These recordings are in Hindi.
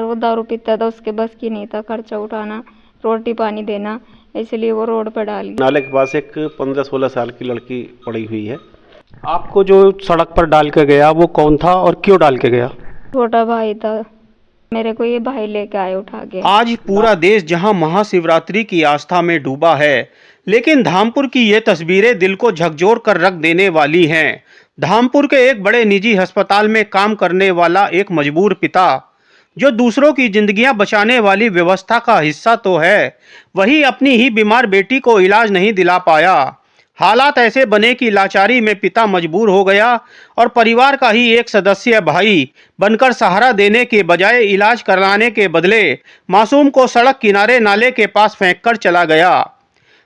वो दारू पीता था, उसके बस की नहीं था खर्चा उठाना, रोटी पानी देना, इसलिए वो रोड पर डाल गया। नाले के पास एक 15-16 साल की लड़की पड़ी हुई है। आपको जो सड़क पर डाल के गया वो कौन था और क्यों डाल के गया? छोटा भाई था, मेरे को ये भाई लेके आए उठा के। आज पूरा देश जहां महाशिवरात्रि की आस्था में डूबा है, लेकिन धामपुर की ये तस्वीरें दिल को झकझोर कर रख देने वाली हैं। धामपुर के एक बड़े निजी अस्पताल में काम करने वाला एक मजबूर पिता, जो दूसरों की जिंदगियां बचाने वाली व्यवस्था का हिस्सा तो है, वही अपनी ही बीमार बेटी को इलाज नहीं दिला पाया। हालात ऐसे बने कि लाचारी में पिता मजबूर हो गया और परिवार का ही एक सदस्य भाई बनकर सहारा देने के बजाय इलाज कराने के बदले मासूम को सड़क किनारे नाले के पास फेंककर चला गया।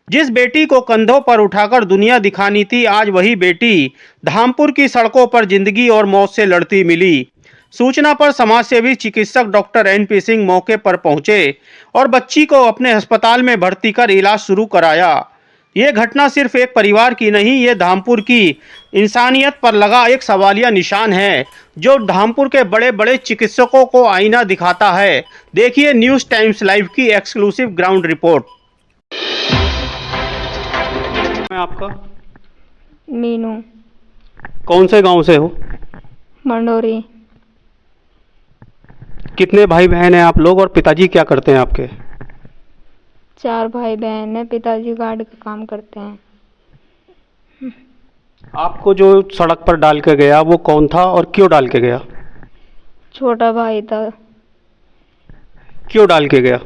जिस बेटी को कंधों पर उठाकर दुनिया दिखानी थी, आज वही बेटी धामपुर की सड़कों पर जिंदगी और मौत से लड़ती मिली। सूचना पर समाजसेवी चिकित्सक डॉक्टर एनपी सिंह मौके पर पहुंचे और बच्ची को अपने अस्पताल में भर्ती कर इलाज शुरू कराया। ये घटना सिर्फ एक परिवार की नहीं, ये धामपुर की इंसानियत पर लगा एक सवालिया निशान है, जो धामपुर के बड़े बड़े चिकित्सकों को आईना दिखाता है। देखिए न्यूज़ टाइम्स लाइव की एक्सक्लूसिव ग्राउंड रिपोर्ट। मैं आपका मीनू, कौन से गांव से हो? मंडोरी। कितने भाई बहन हैं आप लोग और पिताजी क्या करते हैं आपके? 4 भाई बहन है, पिताजी गार्ड का काम करते हैं। आपको जो सड़क पर डाल के गया वो कौन था और क्यों डाल के गया? छोटा भाई था। क्यों डाल के गया?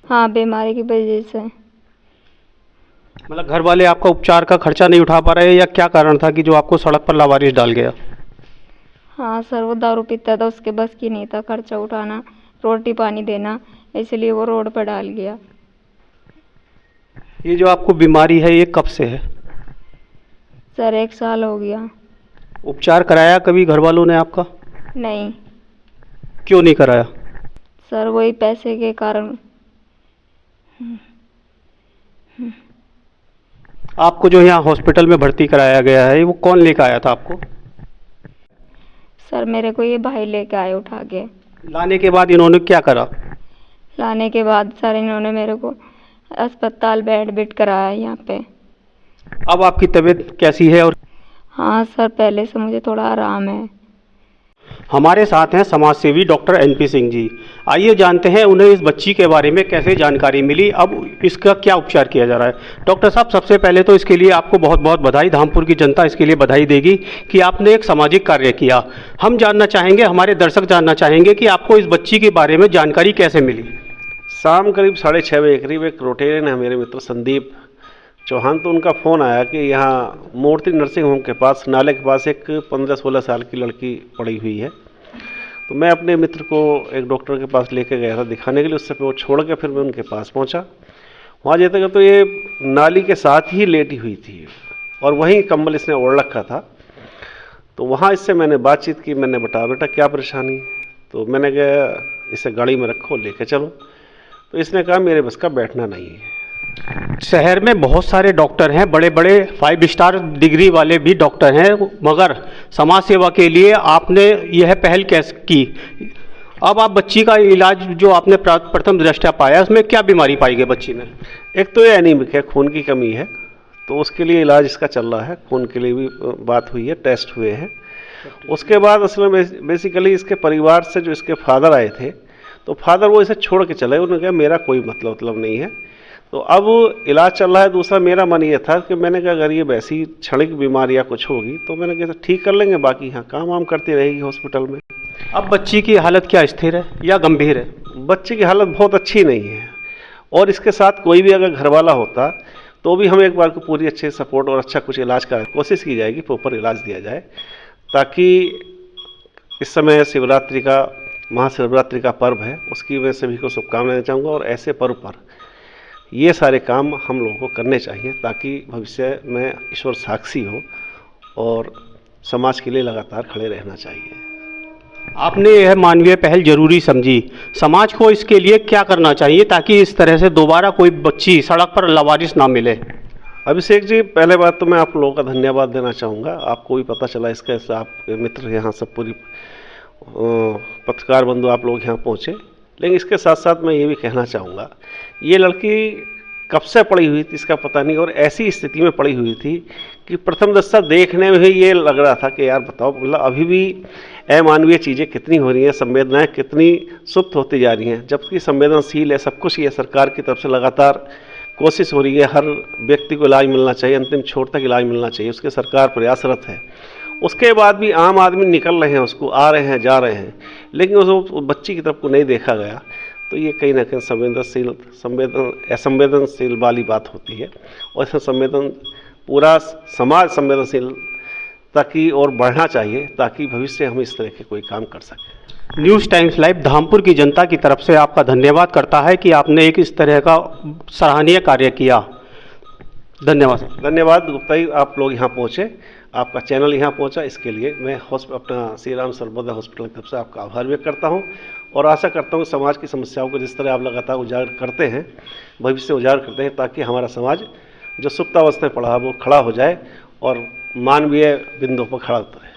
हाँ, बीमारी की वजह से। मतलब घर वाले आपका उपचार का खर्चा नहीं उठा पा रहे या क्या कारण था कि जो आपको सड़क पर लावारिस डाल गया? हाँ सर, वो दारू पीता था, उसके बस की नहीं था खर्चा उठाना, रोटी पानी देना, इसलिए वो रोड पर डाल गया। ये जो आपको बीमारी है ये कब से है? सर 1 साल हो गया। उपचार कराया कभी घर वालों ने आपका? नहीं क्यों नहीं कराया? सर, वही पैसे के कारण। आपको जो यहाँ हॉस्पिटल में भर्ती कराया गया है वो कौन लेकर आया था आपको? सर मेरे को ये भाई लेके आए उठा के। लाने के बाद इन्होंने क्या करा? लाने के बाद सर इन्होंने मेरे को अस्पताल एडमिट कराया यहाँ पे। अब आपकी तबीयत कैसी है? और हाँ सर, पहले से मुझे थोड़ा आराम है। हमारे साथ हैं समाजसेवी डॉक्टर एनपी सिंह जी। आइए जानते हैं उन्हें इस बच्ची के बारे में कैसे जानकारी मिली, अब इसका क्या उपचार किया जा रहा है। डॉक्टर साहब, सबसे पहले तो इसके लिए आपको बहुत बहुत बधाई। धामपुर की जनता इसके लिए बधाई देगी कि आपने एक सामाजिक कार्य किया। हम जानना चाहेंगे, हमारे दर्शक जानना चाहेंगे कि आपको इस बच्ची के बारे में जानकारी कैसे मिली। शाम करीब 6:30 बजे करीब एक रोटेरियन है मेरे मित्र संदीप चौहान, तो उनका फ़ोन आया कि यहाँ मूर्ति नर्सिंग होम के पास नाले के पास एक 15-16 साल की लड़की पड़ी हुई है। तो मैं अपने मित्र को एक डॉक्टर के पास लेके गया था दिखाने के लिए, उससे वो छोड़ के फिर मैं उनके पास पहुँचा। वहाँ जाते गए तो ये नाली के साथ ही लेटी हुई थी और वहीं कंबल इसने ओढ़ रखा था। तो वहाँ इससे मैंने बातचीत की, मैंने बताया बेटा क्या परेशानी है, तो मैंने कहा इसे गाड़ी में रखो लेके चलो। तो इसने कहा मेरे बस का बैठना नहीं है। शहर में बहुत सारे डॉक्टर हैं, बड़े बड़े 5 स्टार डिग्री वाले भी डॉक्टर हैं, मगर समाज सेवा के लिए आपने यह पहल कैसे की? अब आप बच्ची का इलाज जो आपने प्रथम दृष्टया पाया, उसमें क्या बीमारी पाई गई बच्ची में? एक तो ये एनीमिक है, खून की कमी है, तो उसके लिए इलाज इसका चल रहा है। खून के लिए भी बात हुई है, टेस्ट हुए हैं। उसके बाद असल में बेसिकली इसके परिवार से जो इसके फादर आए थे, तो फादर वो इसे छोड़ के चले, उन्होंने कहा मेरा कोई मतलब नहीं है। तो अब इलाज चल रहा है। दूसरा मेरा मन ये था कि मैंने कहा अगर ये वैसी क्षणिक बीमारी या कुछ होगी तो मैंने कहा ठीक कर लेंगे, बाकी यहाँ काम वाम करती रहेगी हॉस्पिटल में। अब बच्ची की हालत क्या स्थिर है या गंभीर है? बच्ची की हालत बहुत अच्छी नहीं है, और इसके साथ कोई भी अगर घर वाला होता तो भी हम एक बार को पूरी अच्छे सपोर्ट और अच्छा कुछ इलाज का कोशिश की जाएगी, प्रॉपर इलाज दिया जाए, ताकि इस समय शिवरात्रि का महाशिवरात्रि का पर्व है, उसकी मैं सभी को शुभकामनाएं चाहूँगा। और ऐसे पर्व पर ये सारे काम हम लोगों को करने चाहिए ताकि भविष्य में ईश्वर साक्षी हो और समाज के लिए लगातार खड़े रहना चाहिए। आपने यह मानवीय पहल जरूरी समझी, समाज को इसके लिए क्या करना चाहिए ताकि इस तरह से दोबारा कोई बच्ची सड़क पर लावारिस ना मिले? अभिषेक जी, पहले बात तो मैं आप लोगों का धन्यवाद देना चाहूँगा। आपको भी पता चला इसका, आपके मित्र यहाँ सब पूरी पत्रकार बंधु आप लोग यहाँ पहुँचे। लेकिन इसके साथ साथ मैं ये भी कहना चाहूँगा, ये लड़की कब से पड़ी हुई थी इसका पता नहीं, और ऐसी स्थिति में पड़ी हुई थी कि प्रथम दृष्टया देखने में ही ये लग रहा था कि यार बताओ, मतलब अभी भी अमानवीय चीज़ें कितनी हो रही हैं, संवेदनाएं कितनी सुप्त होती जा रही हैं, जबकि संवेदनशील है सब कुछ। ये सरकार की तरफ से लगातार कोशिश हो रही है, हर व्यक्ति को इलाज मिलना चाहिए, अंतिम छोर तक इलाज मिलना चाहिए, उसके सरकार प्रयासरत है। उसके बाद भी आम आदमी निकल रहे हैं, उसको आ रहे हैं, जा रहे हैं, लेकिन उस बच्ची की तरफ को नहीं देखा गया। तो ये कहीं ना कहीं असंवेदनशील वाली बात होती है, और इसमें पूरा समाज संवेदनशीलता की ओर बढ़ना चाहिए, ताकि भविष्य हम इस तरह के कोई काम कर सकें। न्यूज़ टाइम्स लाइव धामपुर की जनता की तरफ से आपका धन्यवाद करता है कि आपने एक इस तरह का सराहनीय कार्य किया। धन्यवाद। धन्यवाद गुप्ता जी, आप लोग यहाँ पहुँचे, आपका चैनल यहाँ पहुँचा, इसके लिए मैं अपना श्री राम सर्वोदय हॉस्पिटल की तरफ से आपका आभार व्यक्त करता हूँ, और आशा करता हूँ समाज की समस्याओं को जिस तरह आप लगातार उजागर करते हैं, भविष्य में उजागर करते हैं, ताकि हमारा समाज जो सुप्तावस्था में पड़ा है वो खड़ा हो जाए और मानवीय बिंदुओं पर खड़ा होता है।